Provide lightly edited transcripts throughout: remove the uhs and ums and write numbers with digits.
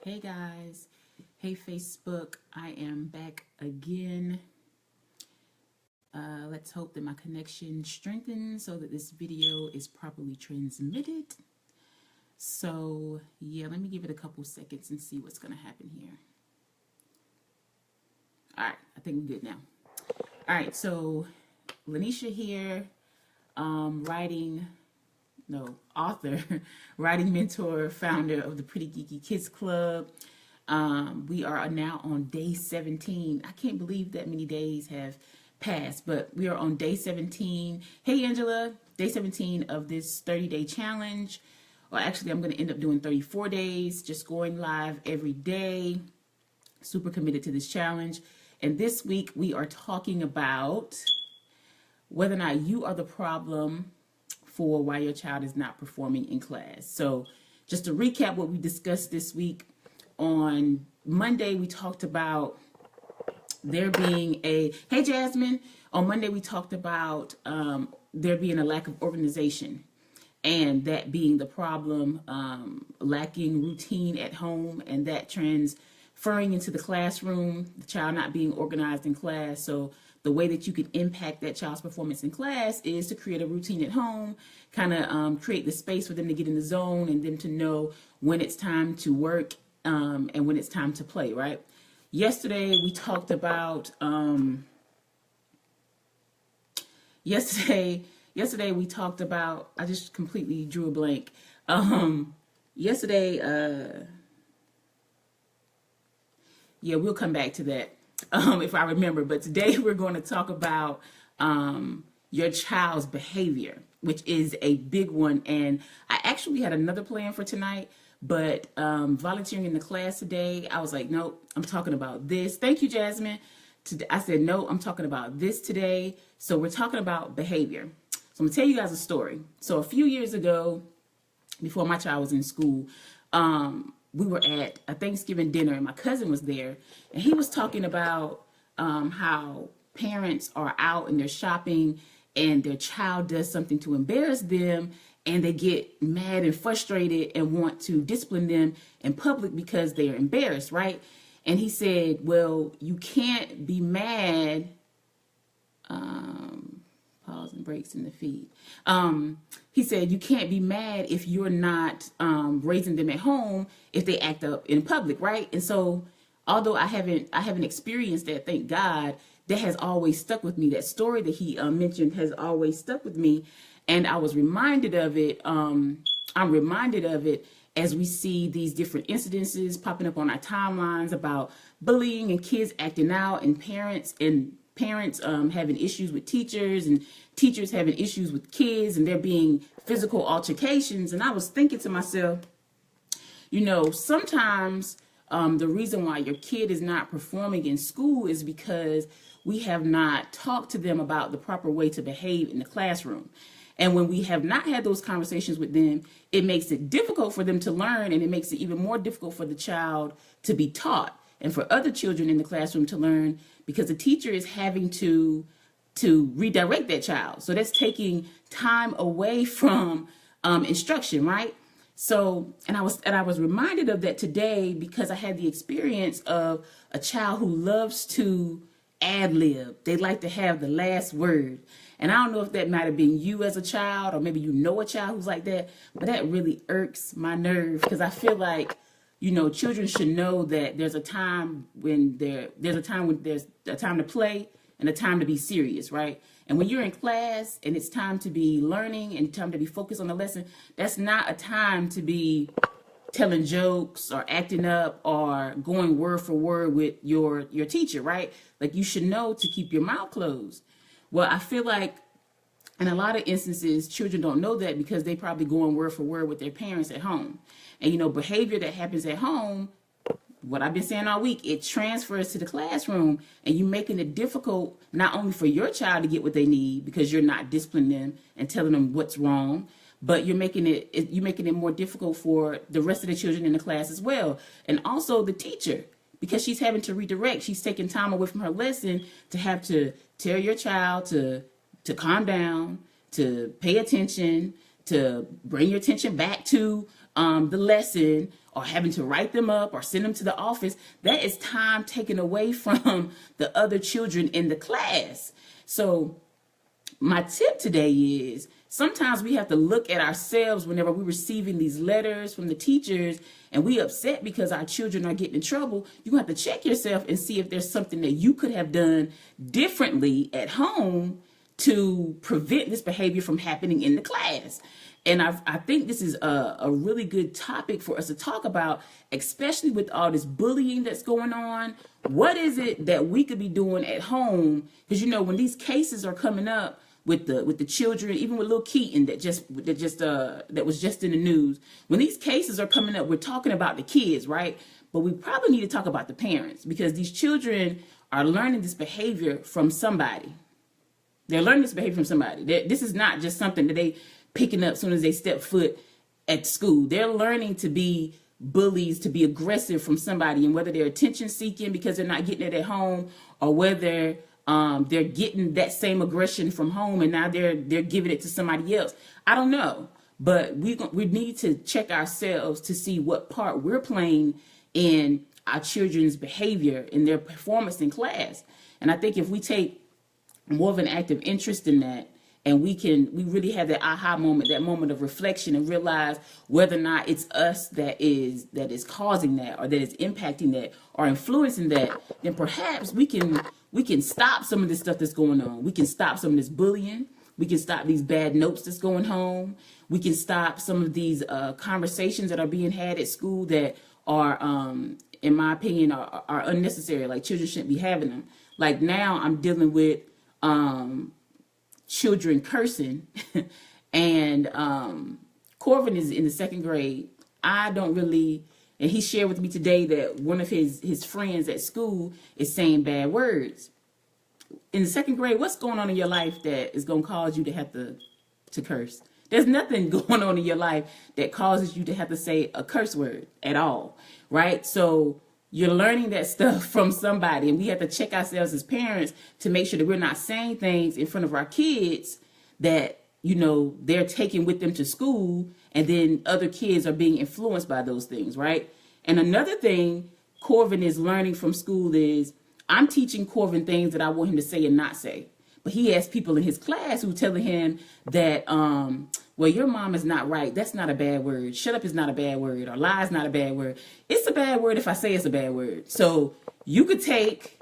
Hey guys, hey Facebook, I am back again. Let's hope that my connection strengthens so that this video is properly transmitted. So yeah, let me give it a couple seconds and see what's gonna happen here. All right, I think we're good now. All right, so Lanisha here, author, writing mentor, founder of the Pretty Geeky Kids Club. We are now on day 17. I can't believe that many days have passed, but we are on day 17. Hey, Angela, day 17 of this 30-day challenge. Well, actually, I'm going to end up doing 34 days, just going live every day. Super committed to this challenge. And this week, we are talking about whether or not you are the problem for why your child is not performing in class. So just to recap what we discussed this week, on Monday we talked about there being hey Jasmine, on Monday we talked about there being a lack of organization and that being the problem, lacking routine at home and that transferring into the classroom, the child not being organized in class. So the way that you can impact that child's performance in class is to create a routine at home, kind of create the space for them to get in the zone and them to know when it's time to work and when it's time to play, right? Yesterday we talked about, yesterday we talked about, I just completely drew a blank. Yesterday, yeah, we'll come back to that. If I remember, but today we're going to talk about your child's behavior, which is a big one. And I actually had another plan for tonight, but volunteering in the class today, I was like, nope, I'm talking about this. Thank you, Jasmine. I said, no, I'm talking about this today. So we're talking about behavior. So I'm gonna tell you guys a story. So a few years ago, before my child was in school, we were at a Thanksgiving dinner and my cousin was there and he was talking about how parents are out and they're shopping and their child does something to embarrass them and they get mad and frustrated and want to discipline them in public because they are embarrassed, right? And he said, well, you can't be mad. Pause and breaks in the feed. He said, you can't be mad if you're not raising them at home if they act up in public, right? And so, although I haven't experienced that, thank God, that has always stuck with me. That story that he mentioned has always stuck with me, and I was reminded of it. I'm reminded of it as we see these different incidences popping up on our timelines about bullying and kids acting out, and parents having issues with teachers and teachers having issues with kids and there being physical altercations. And I was thinking to myself, you know, sometimes the reason why your kid is not performing in school is because we have not talked to them about the proper way to behave in the classroom. And when we have not had those conversations with them, it makes it difficult for them to learn, and it makes it even more difficult for the child to be taught and for other children in the classroom to learn, because the teacher is having to redirect that child. So that's taking time away from instruction, right? So, and I was reminded of that today because I had the experience of a child who loves to ad-lib. They like to have the last word. And I don't know if that might have been you as a child, or maybe you know a child who's like that, but that really irks my nerve because I feel like, you know, children should know that there's a time when there's a time to play and a time to be serious, right? And when you're in class and it's time to be learning and time to be focused on the lesson, that's not a time to be telling jokes or acting up or going word for word with your teacher, right? Like, you should know to keep your mouth closed. Well, I feel like in a lot of instances, children don't know that because they probably going word for word with their parents at home. And, you know, behavior that happens at home, what I've been saying all week, it transfers to the classroom, and you're making it difficult not only for your child to get what they need because you're not disciplining them and telling them what's wrong, but you're making it more difficult for the rest of the children in the class as well. And also the teacher, because she's having to redirect. She's taking time away from her lesson to have to tell your child to calm down, to pay attention, to bring your attention back to the lesson, or having to write them up or send them to the office, that is time taken away from the other children in the class. So my tip today is, sometimes we have to look at ourselves whenever we're receiving these letters from the teachers and we upset because our children are getting in trouble. You have to check yourself and see if there's something that you could have done differently at home to prevent this behavior from happening in the class. And I think this is a really good topic for us to talk about, especially with all this bullying that's going on. What is it that we could be doing at home? Because, you know, when these cases are coming up with the children, even with little Keaton that was just in the news, when these cases are coming up, we're talking about the kids, right? But we probably need to talk about the parents, because these children are learning this behavior from somebody. They're learning this behavior from somebody. This is not just something that they picking up as soon as they step foot at school. They're learning to be bullies, to be aggressive from somebody, and whether they're attention seeking because they're not getting it at home, or whether they're getting that same aggression from home and now they're giving it to somebody else. I don't know, but we need to check ourselves to see what part we're playing in our children's behavior, in their performance in class. And I think if we take more of an active interest in that, and we really have that aha moment, that moment of reflection, and realize whether or not it's us that is causing that, or that is impacting that, or influencing that, then perhaps we can stop some of this stuff that's going on. We can stop some of this bullying. We can stop these bad notes that's going home. We can stop some of these conversations that are being had at school that are, in my opinion, are unnecessary. Like, children shouldn't be having them. Like, now I'm dealing with children cursing, and Corvin is in the second grade. I don't really, and he shared with me today that one of his friends at school is saying bad words. In the second grade, what's going on in your life that is going to cause you to have to curse? There's nothing going on in your life that causes you to have to say a curse word at all, right? So you're learning that stuff from somebody, and we have to check ourselves as parents to make sure that we're not saying things in front of our kids that, you know, they're taking with them to school, and then other kids are being influenced by those things, right? And another thing Corvin is learning from school is, I'm teaching Corvin things that I want him to say and not say. But he has people in his class who telling him that, well, your mom is not right. That's not a bad word. Shut up is not a bad word. Or lie is not a bad word. It's a bad word if I say it's a bad word. So you could take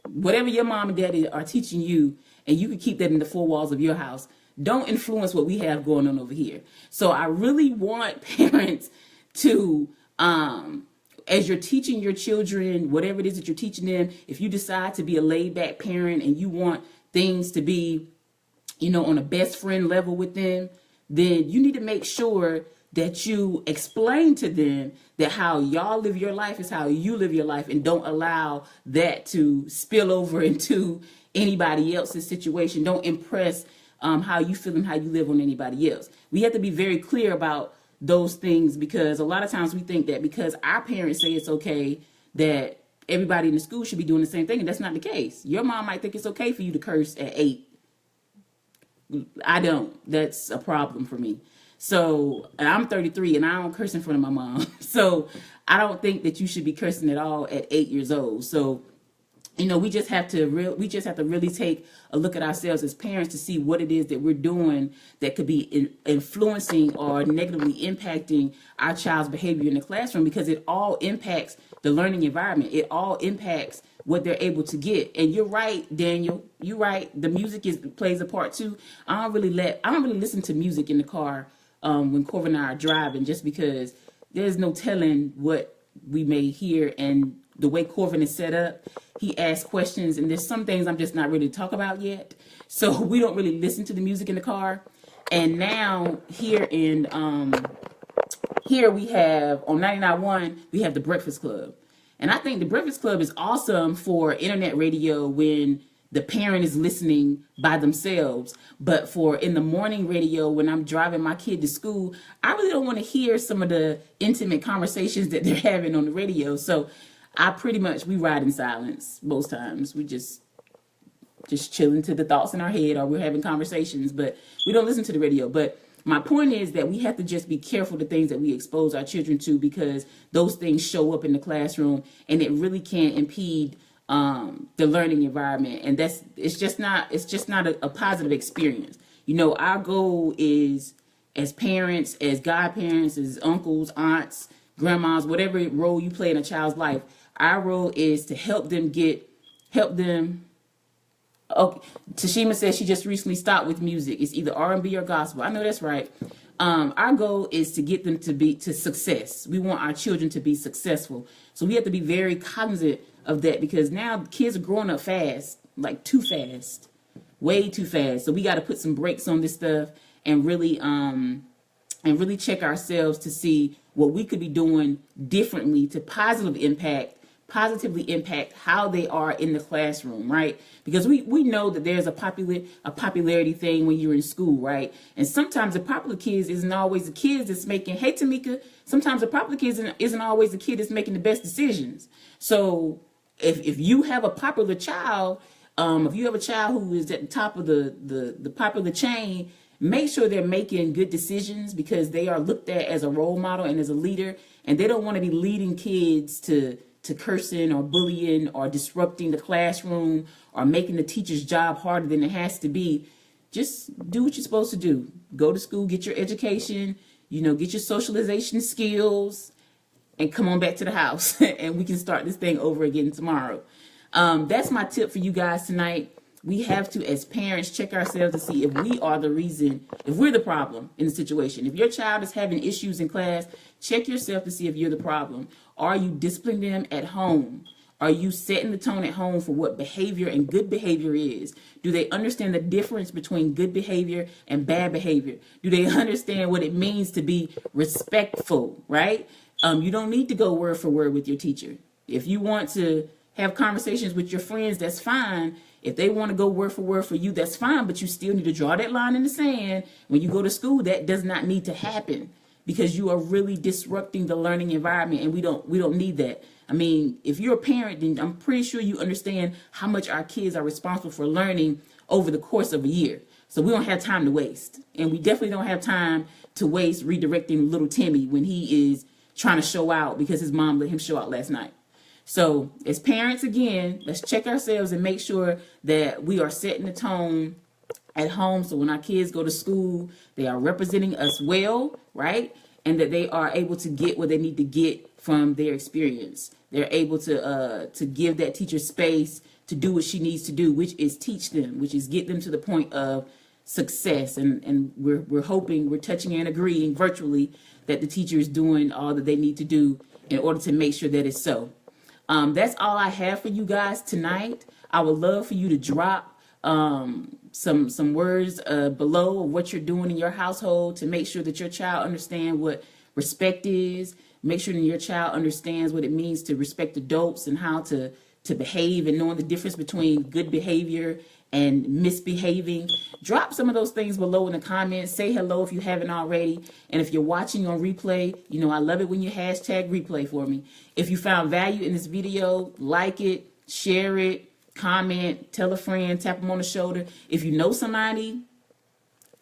whatever your mom and daddy are teaching you, and you could keep that in the four walls of your house. Don't influence what we have going on over here. So I really want parents to, as you're teaching your children, whatever it is that you're teaching them, if you decide to be a laid back parent and you want things to be, you know, on a best friend level with them, then you need to make sure that you explain to them that how y'all live your life is how you live your life, and don't allow that to spill over into anybody else's situation. Don't impress how you feel and how you live on anybody else. We have to be very clear about those things, because a lot of times we think that because our parents say it's okay, that everybody in the school should be doing the same thing, and that's not the case. Your mom might think it's okay for you to curse at 8. I don't. That's a problem for me. So, and I'm 33 and I don't curse in front of my mom. So I don't think that you should be cursing at all at 8 years old. So, you know, we just have to really take a look at ourselves as parents to see what it is that we're doing that could be influencing or negatively impacting our child's behavior in the classroom, because it all impacts the learning environment. It all impacts what they're able to get. And you're right, Daniel. You're right. The music plays a part too. I don't really listen to music in the car when Corvin and I are driving, just because there's no telling what we may hear. And the way Corvin is set up, he asks questions, and there's some things I'm just not ready to talk about yet. So we don't really listen to the music in the car. And now here we have on 99.1, we have the Breakfast Club. And I think the Breakfast Club is awesome for internet radio when the parent is listening by themselves. But for in the morning radio, when I'm driving my kid to school, I really don't want to hear some of the intimate conversations that they're having on the radio. So we ride in silence most times. We just chilling to the thoughts in our head, or we're having conversations, but we don't listen to the radio. But my point is that we have to just be careful the things that we expose our children to, because those things show up in the classroom and it really can impede the learning environment. And it's just not a positive experience. You know, our goal is, as parents, as godparents, as uncles, aunts, grandmas, whatever role you play in a child's life, our role is to help them. Okay, Tashima says she just recently stopped with music. It's either R&B or gospel. I know that's right. Our goal is to get them to success. We want our children to be successful. So we have to be very cognizant of that, because now kids are growing up fast, like too fast, way too fast. So we got to put some brakes on this stuff and really check ourselves to see what we could be doing differently to positively impact how they are in the classroom, right? Because we know that there's a popularity thing when you're in school, right? And sometimes the popular kids isn't always the kids that's making, hey Tamika, sometimes the popular kids isn't always the kid that's making the best decisions. So if you have a popular child, if you have a child who is at the top of the popular chain, make sure they're making good decisions, because they are looked at as a role model and as a leader, and they don't want to be leading kids to cursing or bullying or disrupting the classroom or making the teacher's job harder than it has to be. Just do what you're supposed to do. Go to school, get your education, get your socialization skills, and come on back to the house and we can start this thing over again tomorrow. That's my tip for you guys tonight. We have to, as parents, check ourselves to see if we are the reason, if we're the problem in the situation. If your child is having issues in class, check yourself to see if you're the problem. Are you disciplining them at home? Are you setting the tone at home for what behavior and good behavior is? Do they understand the difference between good behavior and bad behavior? Do they understand what it means to be respectful, right? You don't need to go word for word with your teacher. If you want to have conversations with your friends, that's fine. If they want to go word for you, that's fine, but you still need to draw that line in the sand. When you go to school, that does not need to happen, because you are really disrupting the learning environment, and we don't need that. I mean, if you're a parent, then I'm pretty sure you understand how much our kids are responsible for learning over the course of a year. So we don't have time to waste, and we definitely don't have time to waste redirecting little Timmy when he is trying to show out because his mom let him show out last night. So as parents, again, let's check ourselves and make sure that we are setting the tone at home. So when our kids go to school, they are representing us well, right? And that they are able to get what they need to get from their experience. They're able to give that teacher space to do what she needs to do, which is teach them, which is get them to the point of success. And we're hoping, we're touching and agreeing virtually that the teacher is doing all that they need to do in order to make sure that it's so. That's all I have for you guys tonight. I would love for you to drop some words below of what you're doing in your household to make sure that your child understands what respect is. Make sure that your child understands what it means to respect adults and how to behave, and knowing the difference between good behavior and misbehaving. Drop some of those things below in the comments. Say hello if you haven't already. And if you're watching on replay, I love it when you hashtag replay for me. If you found value in this video, like it, share it, comment, tell a friend, tap them on the shoulder. If you know somebody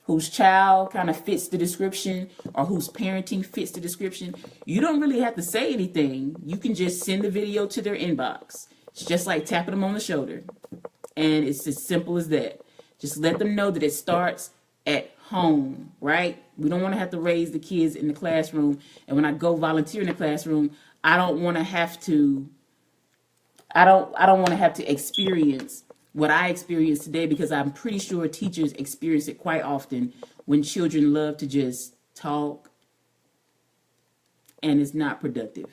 whose child kind of fits the description or whose parenting fits the description, you don't really have to say anything. You can just send the video to their inbox. It's just like tapping them on the shoulder. And it's as simple as that. Just let them know that it starts at home, right? We don't want to have to raise the kids in the classroom. And when I go volunteer in the classroom, I don't want to have to experience what I experienced today, because I'm pretty sure teachers experience it quite often when children love to just talk and it's not productive.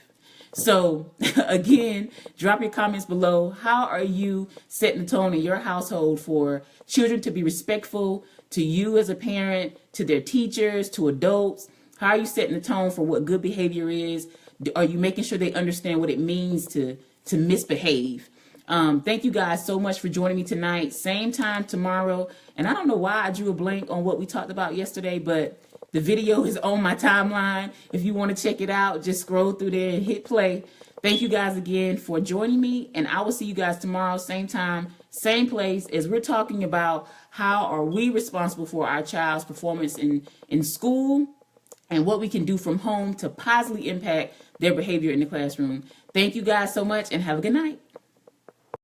So again, drop your comments below. How are you setting the tone in your household for children to be respectful to you as a parent, to their teachers, to adults? How are you setting the tone for what good behavior is? Are you making sure they understand what it means to misbehave? Thank you guys so much for joining me tonight. Same time tomorrow. And I don't know why I drew a blank on what we talked about yesterday, but the video is on my timeline. If you want to check it out, just scroll through there and hit play. Thank you guys again for joining me, and I will see you guys tomorrow, same time same place as we're talking about how are we responsible for our child's performance in school and what we can do from home to positively impact their behavior in the classroom. Thank you guys so much and have a good night.